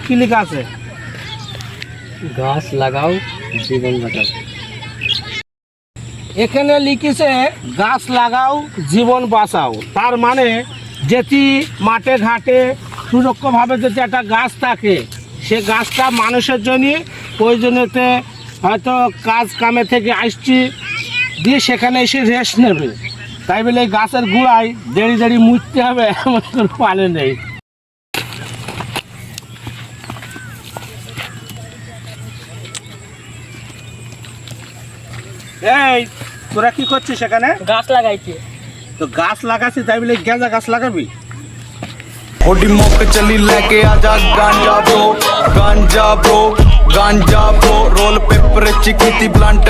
কি লেখা আছে? গাছ লাগাও জীবন বাঁচাও। এখানে লিখেছে গাছ লাগাও জীবন বাঁচাও। তার মানে যেটি মাঠে ঘাটে সুরক্ষভাবে যদি একটা গাছ থাকে, সে গাছটা মানুষের জন্য প্রয়োজনীয়তে হয়তো কাজ কামে থেকে আসছি দিয়ে সেখানে এসে রেস্ট নেবে, তাই বলে এই গাছের গোড়ায় দেরি দেরি মুছতে হবে এমন কোনো মানে নেই। এই তোরা কি করছিস সেখানে? গাছ লাগাইছে। তো গাছ লাগাচ্ছি তাই বলে গেঁজা গাছ লাগাবি? ओडी मोक चली लेके आजा गांजा ब्रो, गांजा ब्रो, गांजा ब्रो, रोल पेपर चिकी ब्लंट।